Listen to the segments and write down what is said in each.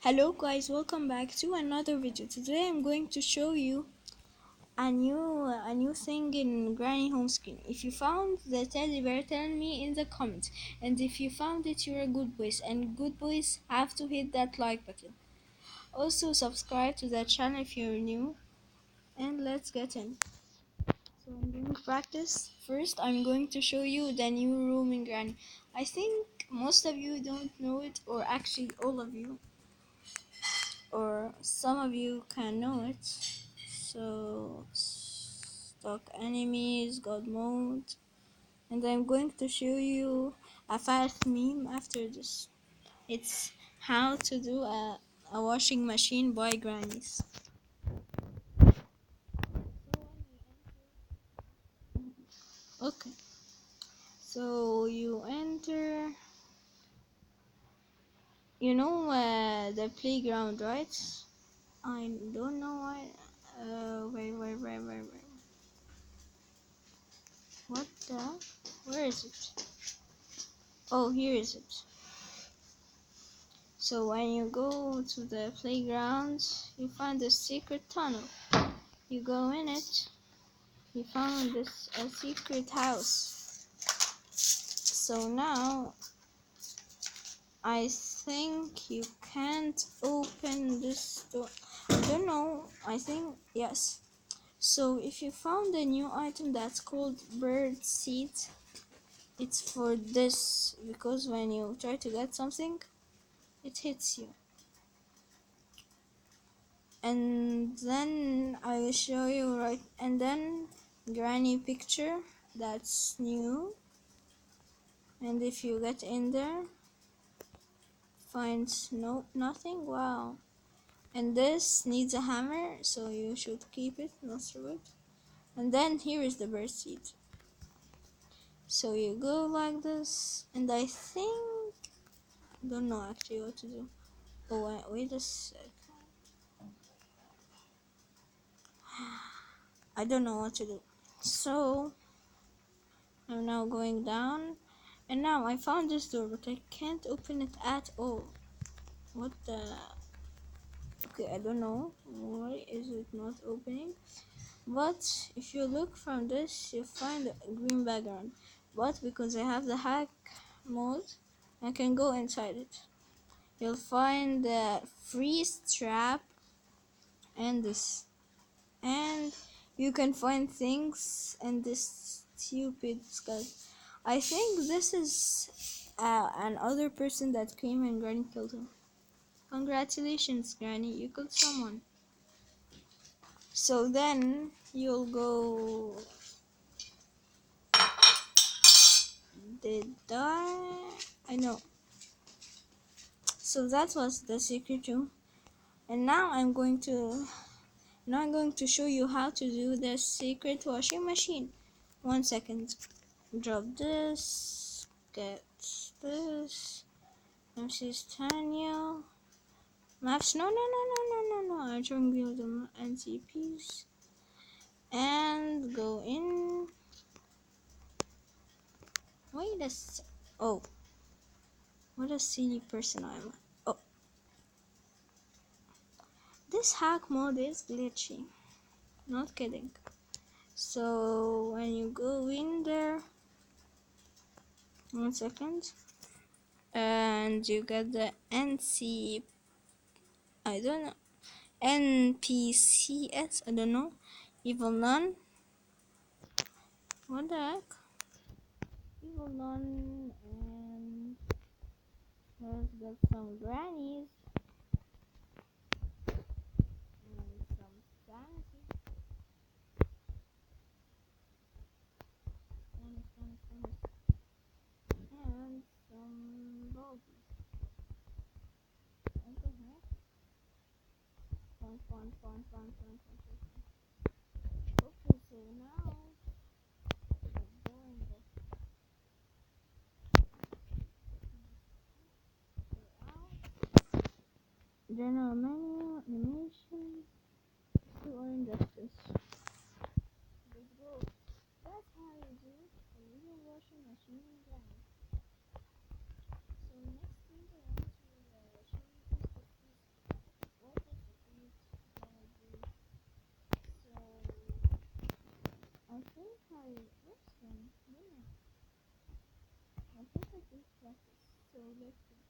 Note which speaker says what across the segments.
Speaker 1: Hello guys, welcome back to another video. Today I'm going to show you a new thing in Granny home screen. If you found the teddy bear, tell me in the comments. And if you found it, you're a good boys. And good boys have to hit that like button. Also subscribe to the channel if you're new. And let's get in. So I'm going to practice. First, I'm going to show you the new room in Granny. I think most of you don't know it, or actually all of you, or some of you can know it. So stock enemies, god mode, and I'm going to show you a fast meme after this. It's how to do a washing machine by grannies. Okay, so you enter, the playground, right? I don't know why. Wait. What the? Where is it? Oh, here is it. So when you go to the playground, you find a secret tunnel. You go in it. You found this a secret house. So now I think you can't open this door. I don't know. I think yes. So if you found a new item that's called bird seed, it's for this, because when you try to get something, it hits you. And then I will show you, right, and then granny picture that's new, and if you get in there, finds nothing. Wow. And this needs a hammer, so you should keep it, not throw it. And then here is the bird seed. So you go like this, and I think, don't know actually what to do. Oh wait a sec. I don't know what to do. So I'm now going down, and now I found this door, but I can't open it at all. What the? Okay, I don't know why is it not opening. But if you look from this, you find a green background. But because I have the hack mode, I can go inside it. You'll find the freeze trap and this, and you can find things and this stupid skull. I think this is another person that came and Granny killed him. Congratulations, Granny, you killed someone. So then you'll go. Did I know. So that was the secret room, and now I'm going to show you how to do the secret washing machine. 1 second. Drop this. Get this. MC's Tanya. Maps. No. I'm showing you the NCPs. And go in. Wait a sec. Oh. What a silly person I am. Oh. This hack mode is glitchy. Not kidding. So when you go in there. 1 second. And you get the I don't know. NPCS, I don't know. Evil Nun. What the heck? Evil Nun, and let's get some grannies and some sanity and some bogey. What the heck? Fun. Okay, so now we're going out. General menu, animation, to or injustice. Let's go. That's how you do a real washing machine in Granny. So next thing I want to show you is the freeze. Listen, I think I did practice. So let's see.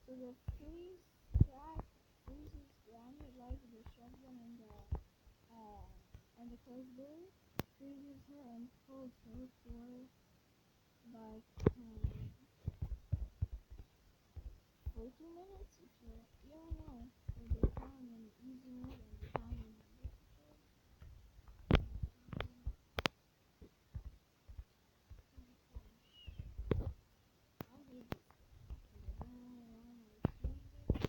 Speaker 1: So the freeze track freezes Granny like the shotgun and the crossbow freezes her and holds her for like 40 minutes if you don't know for the time in easy mode and the time in difficult. I hate this. I don't want to change it.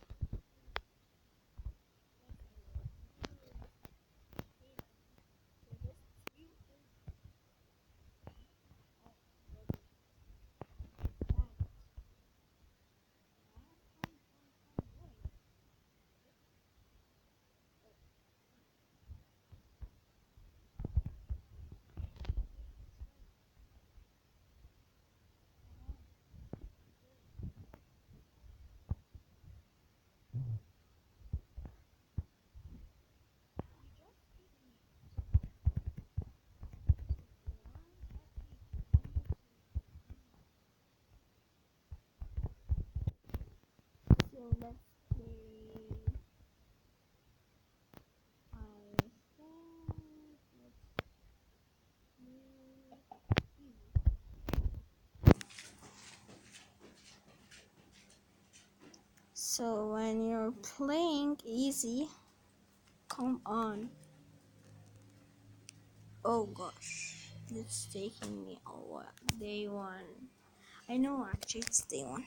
Speaker 1: So let's play. I think let's play easy. So when you're playing easy, come on. Oh gosh, it's taking me a while. Day one. I know actually it's day one.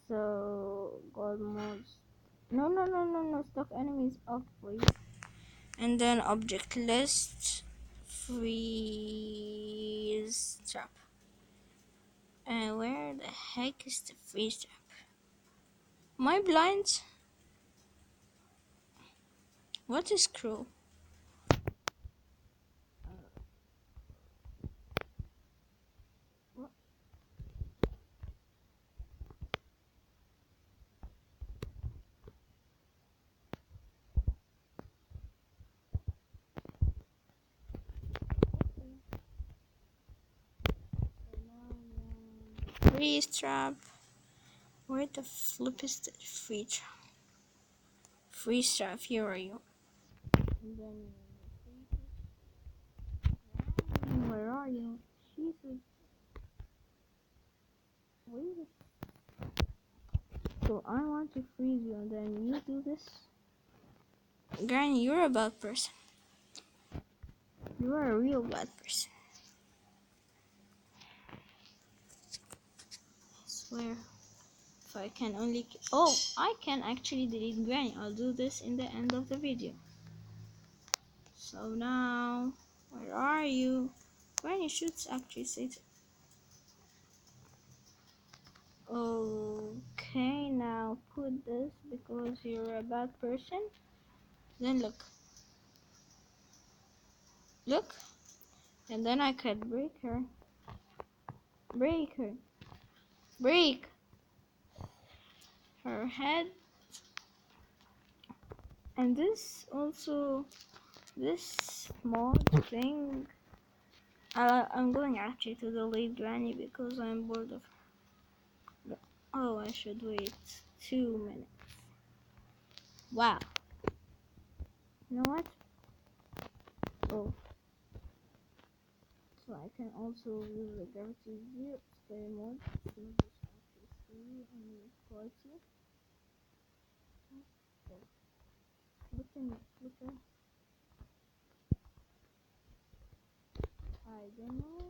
Speaker 1: So God mode. No. Stock enemies up, please. And then object list. Freeze trap. And where the heck is the freeze trap? Am I blind? What is cruel? What? Freeze trap. Where the flip is the freeze trap? Freeze trap, here are you. And then where are you? Jesus. Wait. So I want to freeze you and then you do this? Granny, you're a bad person. You are a real bad person. I swear. If I can only... Oh, I can actually delete Granny. I'll do this in the end of the video. So now, where are you? Granny should actually say... Okay, now put this because you're a bad person. Then look. Look. And then I could break her. Break her. Break her head. And this also, this mod thing, I'm going actually to delete Granny because I'm bored of her. Oh, I should wait 2 minutes. Wow. You know what? Oh. So I can also use the gravity zero spray mode. So this actually see and quality. Look at I don't know.